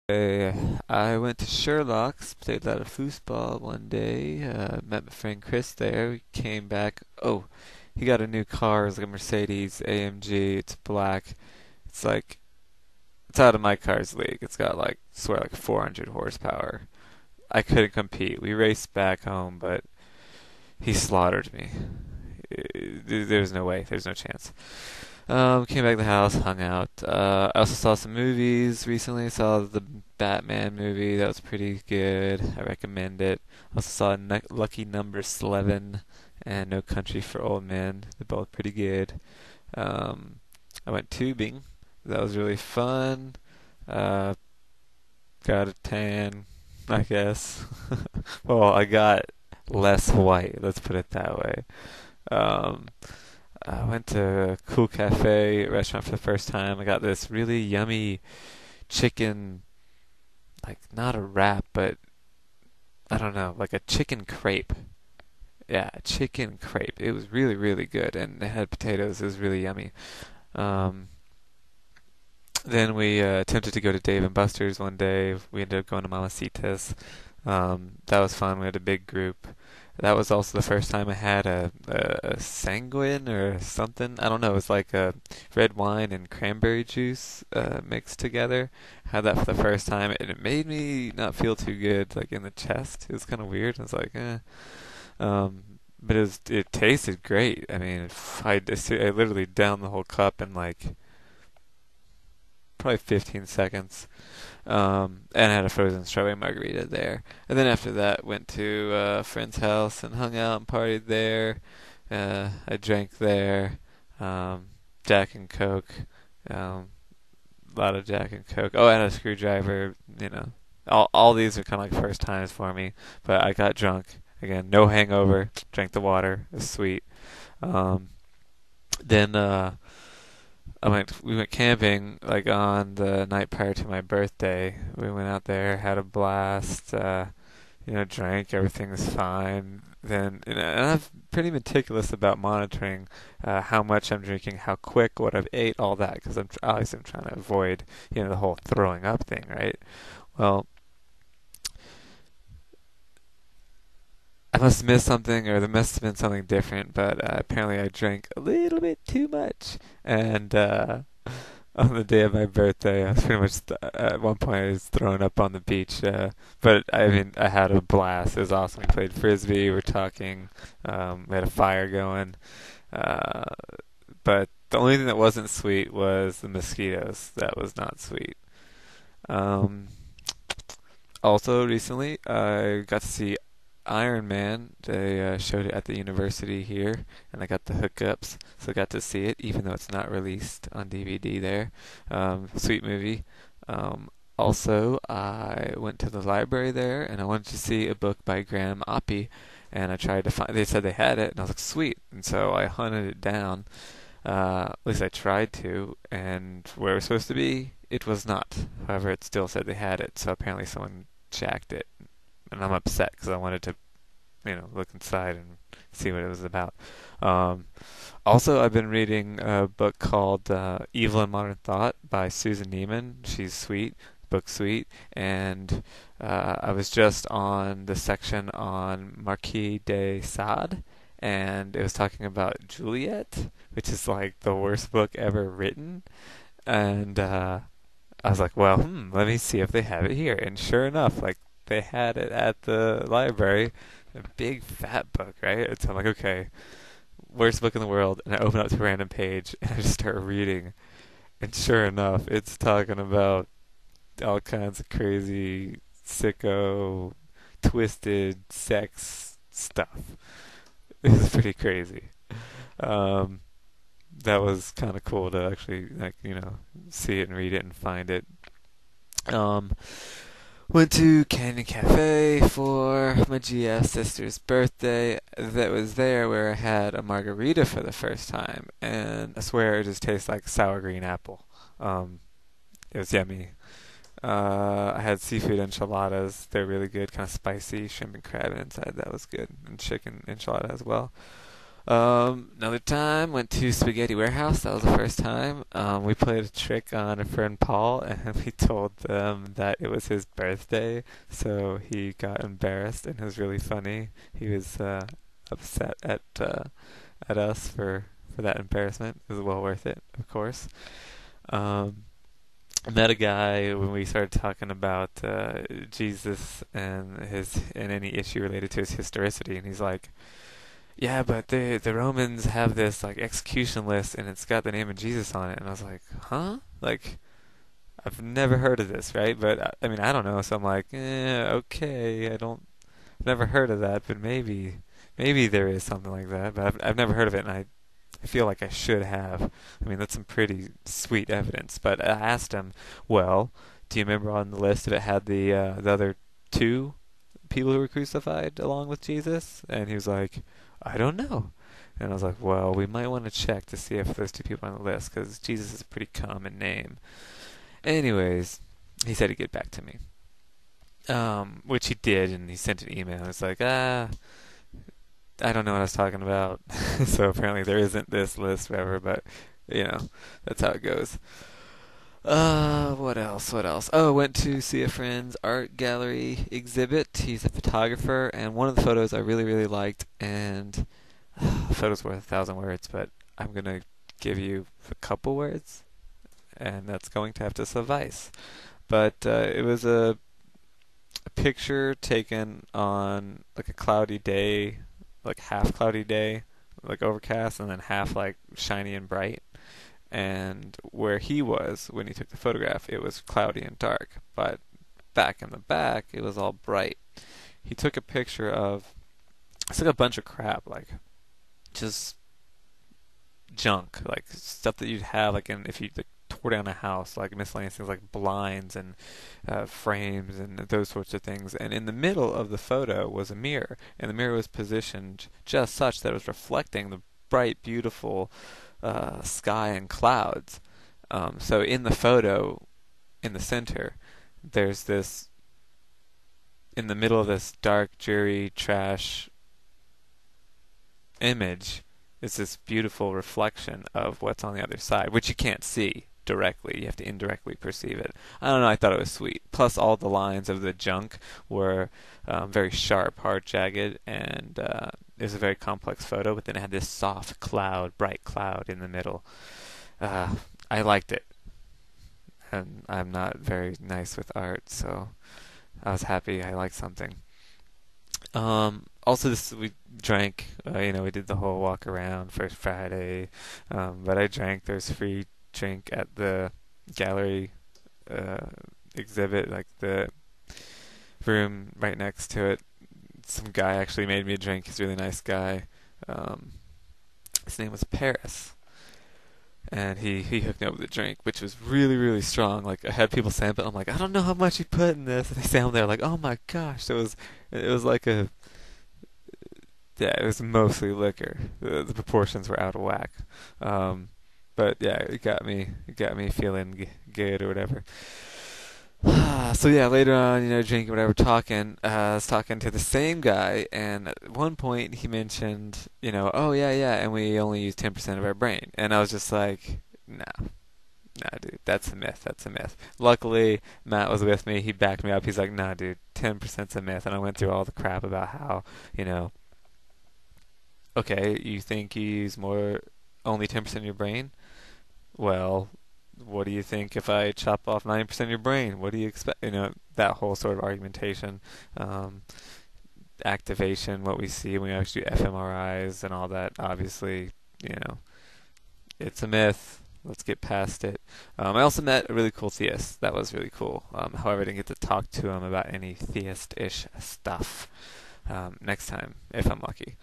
Hey, I went to Sherlock's, played a lot of foosball one day, met my friend Chris there. We came back. Oh, he got a new car. It's like a Mercedes AMG. It's black. It's like, it's out of my car's league. It's got like, swear like 400 horsepower. I couldn't compete. We raced back home, but he slaughtered me. There's no way. There's no chance. Came back to the house, hung out. I also saw some movies recently. Saw the Batman movie. That was pretty good. I recommend it. Also saw Lucky Number 11 and No Country for Old Men. They're both pretty good. Um, I went tubing. That was really fun. Uh, got a tan, I guess. Well, I got less white. Let's put it that way. Um, I went to a cool cafe restaurant for the first time. I got this really yummy chicken, like not a wrap, but I don't know, like a chicken crepe. Yeah, a chicken crepe. It was really, really good, and it had potatoes. It was really yummy. Um, then we attempted to go to Dave and Buster's one day. We ended up going to Mamacita's. That was fun. We had a big group. That was also the first time I had a sanguine or something. I don't know. It was like a red wine and cranberry juice mixed together. Had that for the first time, and it made me not feel too good, like in the chest. It was kind of weird. I was like, eh. But it tasted great. I mean, I literally downed the whole cup in like probably 15 seconds. And had a frozen strawberry margarita there. And then after that, went to a friend's house and hung out and partied there. I drank there. Um, Jack and Coke. Um, a lot of Jack and Coke. Oh, and a screwdriver. You know, all these are kind of like first times for me. But I got drunk again. No hangover. Drank the water. It was sweet. Um, then we went camping like on the night prior to my birthday. We went out there, had a blast. Drank. Everything's fine. Then, and I'm pretty meticulous about monitoring how much I'm drinking, how quick, what I've ate, all that, because obviously I'm trying to avoid the whole throwing up thing, right? Well, I must have missed something, or there must have been something different, but apparently I drank a little bit too much, and on the day of my birthday, I was pretty much at one point I was throwing up on the beach. But I mean, I had a blast. It was awesome. We played frisbee. We were talking. We had a fire going. Uh, but the only thing that wasn't sweet was the mosquitoes. That was not sweet. Um, Also, recently, I got to see Iron Man. They showed it at the university here, and I got the hookups, so I got to see it, even though it's not released on DVD there. Sweet movie. Also, I went to the library there, and I wanted to see a book by Graham Oppy, and I tried to find. They said they had it, and I was like, sweet. And so I hunted it down. At least I tried to, and where it was supposed to be, it was not. However, it still said they had it, so apparently someone jacked it, and I'm upset because I wanted to, look inside and see what it was about. Um, Also, I've been reading a book called Evil and Modern Thought by Susan Neiman. She's sweet, book sweet, and I was just on the section on Marquis de Sade, and it was talking about Juliet, which is like the worst book ever written. And I was like, well, let me see if they have it here. And sure enough, like they had it at the library, a big fat book, right? And so I'm like, okay, worst book in the world. And I open up to a random page and I just start reading. And sure enough, it's talking about all kinds of crazy, sicko, twisted sex stuff. It was pretty crazy. Um, that was kind of cool to actually, like, see it and read it and find it. Um, Went to Canyon Cafe for my GF sister's birthday. That was there where I had a margarita for the first time, and I swear it just tastes like sour green apple. Um, it was yummy. I had seafood enchiladas. They're really good, kind of spicy, shrimp and crab inside. That was good, and chicken enchilada as well. Another time went to Spaghetti Warehouse. That was the first time. We played a trick on a friend Paul, and we told them that it was his birthday. So he got embarrassed, and it was really funny. He was upset at us for that embarrassment. It was well worth it, of course. Um, I met a guy when we started talking about Jesus and any issue related to his historicity, and he's like, "Yeah, but the Romans have this like execution list, and it's got the name of Jesus on it." And I was like, "Huh? Like, I've never heard of this, right?" But I mean, I don't know, so I'm like, okay, I've never heard of that, but maybe there is something like that, but I've never heard of it, and I feel like I should have. I mean, that's some pretty sweet evidence. But I asked him, well, do you remember on the list if it had the other two people who were crucified along with Jesus? And he was like, I don't know. And I was like, well, we might want to check to see if there's two people on the list because Jesus is a pretty common name. Anyways, he said he'd get back to me, which he did, and he sent an email. It's like, I don't know what I was talking about. So apparently there isn't this list, whatever, but that's how it goes. What else? What else? Oh, went to see a friend's art gallery exhibit. He's a photographer, and one of the photos I really, really liked, and the photo's worth 1,000 words, but I'm gonna give you a couple words, and that's going to have to suffice. But it was a picture taken on like a cloudy day, like half cloudy day, like overcast, and then half like shiny and bright. And where he was when he took the photograph, it was cloudy and dark. But back in the back, it was all bright. He took a picture of it's like a bunch of crap, like just junk, like stuff that you'd have like if you like, tore down a house, like miscellaneous things like blinds and frames and those sorts of things. And in the middle of the photo was a mirror, and the mirror was positioned just such that it was reflecting the bright, beautiful sky and clouds. So in the photo, in the center, there's this, in the middle of this dark, dreary, trash image, is this beautiful reflection of what's on the other side, which you can't see directly. You have to indirectly perceive it. I don't know. I thought it was sweet. Plus, all the lines of the junk were very sharp, hard, jagged, and it was a very complex photo. But then it had this soft cloud, bright cloud in the middle. Uh, I liked it, and I'm not very nice with art, so I was happy I liked something. Also, this we drank. We did the whole walk around first Friday, but I drank. There's free drink at the gallery uh, exhibit, like the room right next to it. Some guy actually made me a drink. He's a really nice guy. Um, his name was Paris, and he hooked me up with a drink, which was really, really strong. Like I had people sample it. I'm like, I don't know how much you put in this, and they sampled. They're like, oh my gosh, it was like a yeah, it was mostly liquor. The proportions were out of whack. Um, but yeah, it got me feeling good or whatever. So yeah, later on, drinking whatever, talking. I was talking to the same guy, and at one point he mentioned, oh yeah, yeah, and we only use 10% of our brain, and I was just like, no, nah, dude, that's a myth. That's a myth. Luckily, Matt was with me. He backed me up. He's like, nah, dude, 10%'s a myth, and I went through all the crap about how, okay, you think you use more, only 10% of your brain? Well, what do you think if I chop off 90% of your brain? What do you expect? That whole sort of argumentation, um, activation, what we see when we actually do fMRIs and all that. Obviously, you know, it's a myth. Let's get past it. I also met a really cool theist. That was really cool. However, I didn't get to talk to him about any theist-ish stuff. Next time, if I'm lucky.